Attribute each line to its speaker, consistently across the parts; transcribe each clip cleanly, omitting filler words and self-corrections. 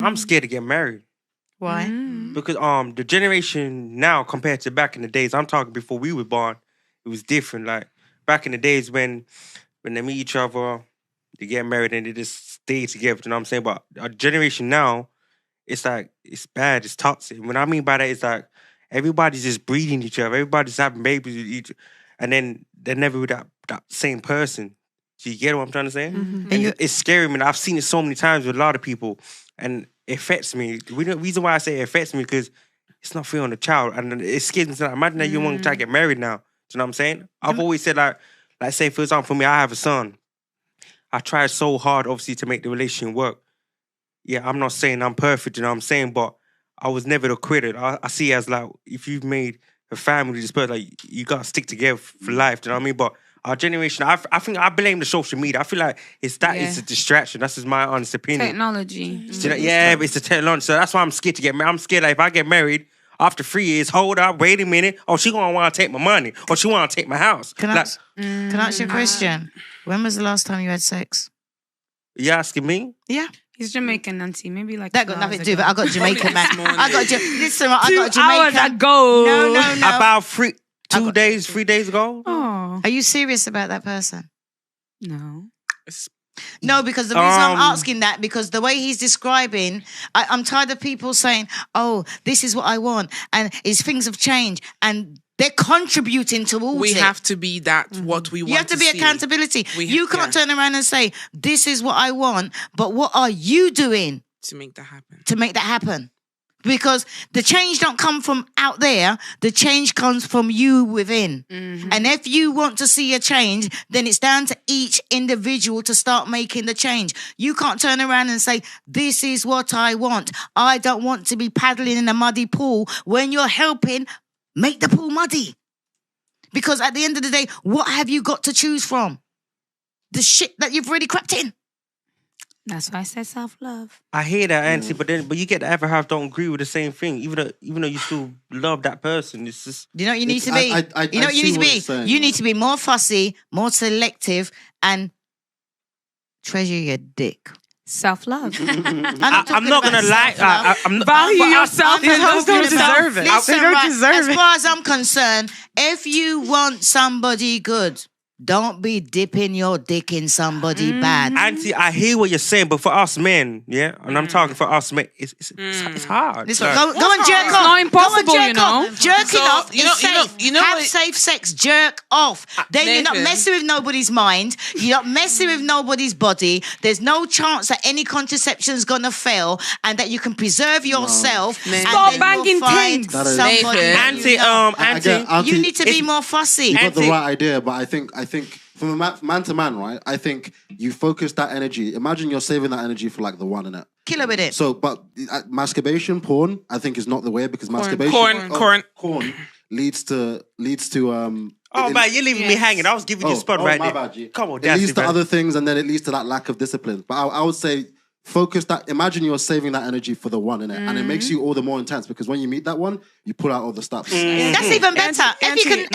Speaker 1: I'm scared to get married.
Speaker 2: Why?
Speaker 1: Because the generation now compared to back in the days, I'm talking before we were born, it was different. Like back in the days when they meet each other, they get married and they just stay together. You know what I'm saying? But our generation now, it's like it's bad, it's toxic. What I mean by that is like everybody's just breeding each other, everybody's having babies with each, and then they're never with that same person. Do you get what I'm trying to say?
Speaker 2: Mm-hmm.
Speaker 1: And it's scary, man. I've seen it so many times with a lot of people, and it affects me. The reason why I say it affects me because it's not fair on the child, and it scares me. To imagine that you want to try to get married now. Do you know what I'm saying? I've always said like say for example, for me, I have a son. I tried so hard, obviously, to make the relationship work. Yeah, I'm not saying I'm perfect, you know what I'm saying, but I was never the quitter. I see it as like if you've made a family with this person, like you gotta stick together for life. Do you know what I mean? But our generation, I think I blame the social media. I feel like it's a distraction. That's just my honest opinion.
Speaker 3: Technology.
Speaker 1: Yeah, but it's the technology. So that's why I'm scared to get married. I'm scared that if I get married after 3 years, hold up, wait a minute. Oh, she gonna want to take my money, or she want to take my house.
Speaker 2: Can I ask you a question? When was the last time you had sex?
Speaker 1: You asking me?
Speaker 2: Yeah.
Speaker 3: He's Jamaican, Nancy. Maybe like
Speaker 2: that got nothing to do with it. I got Jamaican man. Listen, I got
Speaker 3: 2 hours
Speaker 2: Jamaican.
Speaker 3: ago.
Speaker 2: No.
Speaker 1: About 3 days ago.
Speaker 3: Oh.
Speaker 2: Are you serious about that person?
Speaker 3: No.
Speaker 2: No, because the reason I'm asking that, because the way he's describing, I'm tired of people saying, oh, this is what I want, and things have changed, and they're contributing towards it.
Speaker 4: We have to be what we want.
Speaker 2: You have to be accountability. You can't turn around and say, this is what I want, but what are you doing
Speaker 4: to make that happen?
Speaker 2: Because the change don't come from out there, the change comes from you within. Mm-hmm. And if you want to see a change, then it's down to each individual to start making the change. You can't turn around and say, this is what I want. I don't want to be paddling in a muddy pool when you're helping make the pool muddy. Because at the end of the day, what have you got to choose from? The shit that you've already crept in.
Speaker 3: That's why I said self-love.
Speaker 1: I hear that, Auntie, but you get the other half don't agree with the same thing, even though you still love that person. It's just
Speaker 2: you know what you need to be. You know what you need to be. You need to be more fussy, more selective, and treasure your dick.
Speaker 3: Self-love.
Speaker 1: I'm not gonna lie.
Speaker 3: Value yourself.
Speaker 2: These
Speaker 3: hoes
Speaker 2: don't
Speaker 3: deserve it.
Speaker 2: Listen,
Speaker 3: They don't
Speaker 2: right,
Speaker 3: deserve
Speaker 2: as
Speaker 3: it.
Speaker 2: far as I'm concerned, if you want somebody good, don't be dipping your dick in somebody bad.
Speaker 1: Auntie, I hear what you're saying, but for us men, yeah, and I'm talking for us men, it's hard.
Speaker 2: Listen, go and jerk off.
Speaker 3: It's not impossible, you know.
Speaker 2: Jerking off is safe. Have
Speaker 4: what?
Speaker 2: safe sex. Jerk off. Then you're not messing with nobody's mind. You're not messing with nobody's body. There's no chance that any contraception's gonna fail, and that you can preserve yourself. And
Speaker 3: Stop
Speaker 2: then
Speaker 3: banging
Speaker 2: you'll find
Speaker 3: things.
Speaker 2: somebody
Speaker 1: Auntie,
Speaker 2: you need to be more fussy.
Speaker 5: You got the right idea, but I think from a man to man, right? I think you focus that energy. Imagine you're saving that energy for like the one, innit?
Speaker 2: Kill her with it.
Speaker 5: So, but masturbation, porn, I think is not the way, because masturbation, corn leads to.
Speaker 1: Oh man, you're leaving me hanging. I was giving you a spot right there.
Speaker 5: Bad, G.
Speaker 1: Come on,
Speaker 5: it leads to other things, and then it leads to that lack of discipline. But I would say focus that. Imagine you're saving that energy for the one, innit? And it makes you all the more intense, because when you meet that one, you pull out all the stops.
Speaker 2: That's even better. Auntie,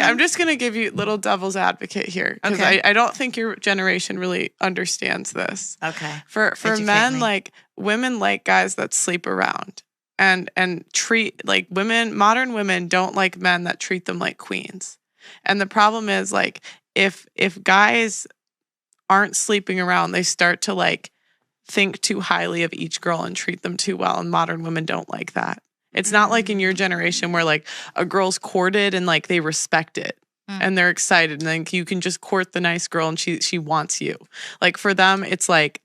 Speaker 6: I'm just going to give you little devil's advocate here, because I don't think your generation really understands this.
Speaker 2: Okay.
Speaker 6: For men, like women like guys that sleep around and treat like women. Modern women don't like men that treat them like queens. And the problem is, like, if guys aren't sleeping around, they start to like think too highly of each girl and treat them too well, and modern women don't like that. It's not like in your generation where like a girl's courted and like they respect it and they're excited, and then you can just court the nice girl and she wants you. Like for them, it's like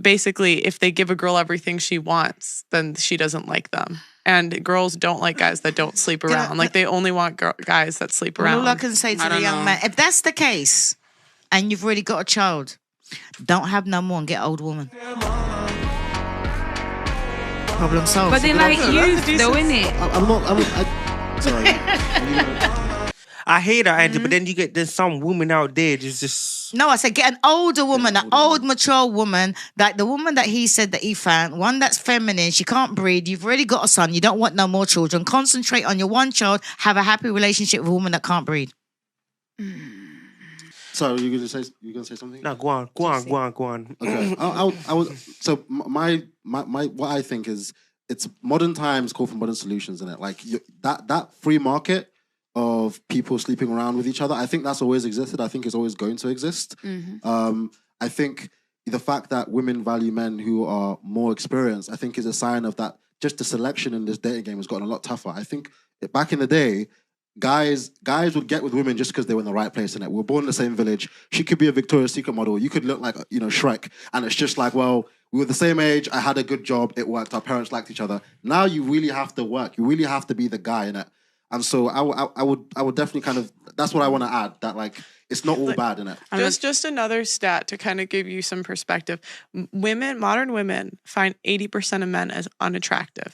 Speaker 6: basically if they give a girl everything she wants, then she doesn't like them. And girls don't like guys that don't sleep around. Like they only want guys that sleep around.
Speaker 2: All I can say to the young man, if that's the case, and you've already got a child, don't have no more and get old woman. Problem solved.
Speaker 3: But they like youth, though, innit?
Speaker 5: Sorry.
Speaker 1: I hate that, Auntie, but then there's some woman out there just...
Speaker 2: No, I said get an older woman, an old, mature woman, like the woman that he said that he found, one that's feminine, she can't breed, you've already got a son, you don't want no more children, concentrate on your one child, have a happy relationship with a woman that can't breed.
Speaker 5: Sorry, you gonna say something?
Speaker 1: No, go on.
Speaker 5: Okay. I would. So my what I think is it's modern times call for modern solutions, isn't it? Like that free market of people sleeping around with each other. I think that's always existed. I think it's always going to exist. I think the fact that women value men who are more experienced, I think, is a sign of that. Just the selection in this dating game has gotten a lot tougher. I think back in the day, guys would get with women just because they were in the right place in it. We were born in the same village. She could be a Victoria's Secret model. You could look like, Shrek. And it's just like, well, we were the same age. I had a good job. It worked. Our parents liked each other. Now you really have to work. You really have to be the guy in it. And so I would definitely kind of, that's what I want to add, that like, it's not all bad in it.
Speaker 6: Just another stat to kind of give you some perspective. Modern women find 80% of men as unattractive.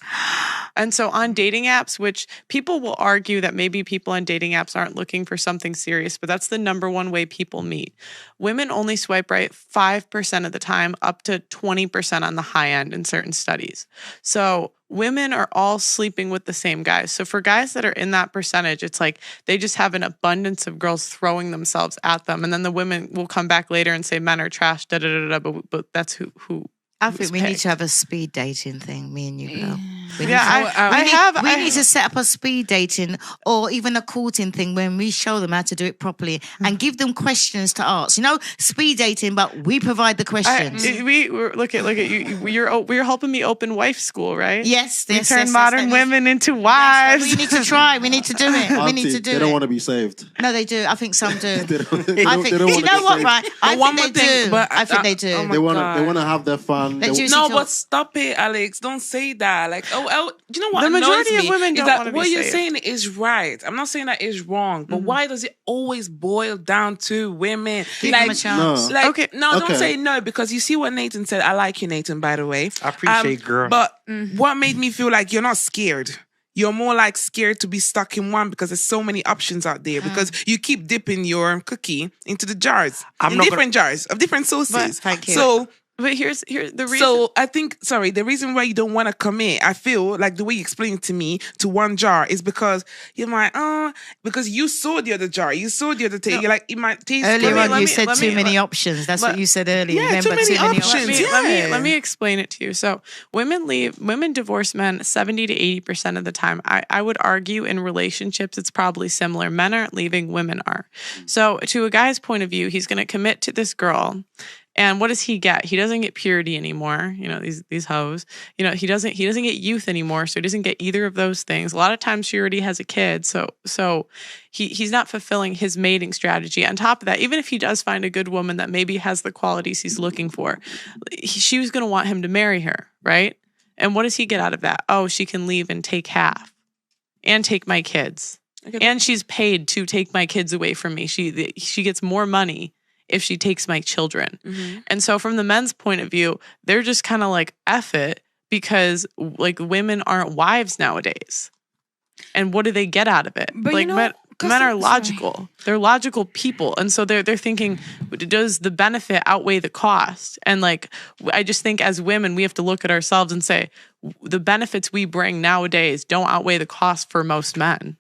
Speaker 6: And so on dating apps, which people will argue that maybe people on dating apps aren't looking for something serious, but that's the number one way people meet. Women only swipe right 5% of the time, up to 20% on the high end in certain studies. So women are all sleeping with the same guys. So for guys that are in that percentage, it's like they just have an abundance of girls throwing themselves at them. And then the women will come back later and say men are trash, but that's who
Speaker 2: I think we need to have a speed dating thing, me and you, girl. We need to set up a speed dating or even a courting thing when we show them how to do it properly and give them questions to ask. Speed dating, but we provide the questions.
Speaker 6: Look at you. You're helping me open wife school, right?
Speaker 2: Yes.
Speaker 6: We turn modern women into wives.
Speaker 2: We need to try. We need to do it. We need to do it.
Speaker 5: They don't want to be saved.
Speaker 2: No, they do. I think some do.
Speaker 5: They don't
Speaker 2: Do you know what, right? I think they do.
Speaker 4: Oh my
Speaker 5: They want
Speaker 4: God.
Speaker 5: to have their fun.
Speaker 4: But stop it, Alex. Don't say that. Like, you know what?
Speaker 6: The majority
Speaker 4: annoys
Speaker 6: of
Speaker 4: me
Speaker 6: women
Speaker 4: is
Speaker 6: don't
Speaker 4: that
Speaker 6: wanna be
Speaker 4: what you're
Speaker 6: saved.
Speaker 4: saying is right. I'm not saying that is wrong, but why does it always boil down to women?
Speaker 2: Give them a chance.
Speaker 6: Okay.
Speaker 4: Don't say no, because you see what Nathan said. I like you, Nathan, by the way.
Speaker 1: I appreciate, girl.
Speaker 4: But what made me feel like you're not scared? You're more like scared to be stuck in one because there's so many options out there. Because you keep dipping your cookie into the jars, jars of different sauces.
Speaker 2: Thank you.
Speaker 6: So. But here's the reason.
Speaker 4: So I think, the reason why you don't want to commit, I feel like the way you explained it to me, to one jar, is because you're like, because you saw the other jar, you saw the other taste. You're like, it might taste
Speaker 2: earlier
Speaker 4: good.
Speaker 2: on, you said too many options. That's what you said earlier.
Speaker 4: Yeah, too many options.
Speaker 6: Let me explain it to you. So women divorce men 70 to 80% of the time. I would argue in relationships, it's probably similar. Men aren't leaving, women are. So to a guy's point of view, he's going to commit to this girl. And what does he get? He doesn't get purity anymore. These hoes. He doesn't get youth anymore. So he doesn't get either of those things. A lot of times she already has a kid. So he's not fulfilling his mating strategy. On top of that, even if he does find a good woman that maybe has the qualities he's looking for, she was going to want him to marry her, right? And what does he get out of that? Oh, she can leave and take half and take my kids. Okay. And she's paid to take my kids away from me. She gets more money if she takes my children. And so from the men's point of view, they're just kind of like, F it, because like women aren't wives nowadays. And what do they get out of it?
Speaker 3: But
Speaker 6: like men are logical. They're logical people. And so they're thinking, does the benefit outweigh the cost? And like, I just think as women, we have to look at ourselves and say, the benefits we bring nowadays don't outweigh the cost for most men.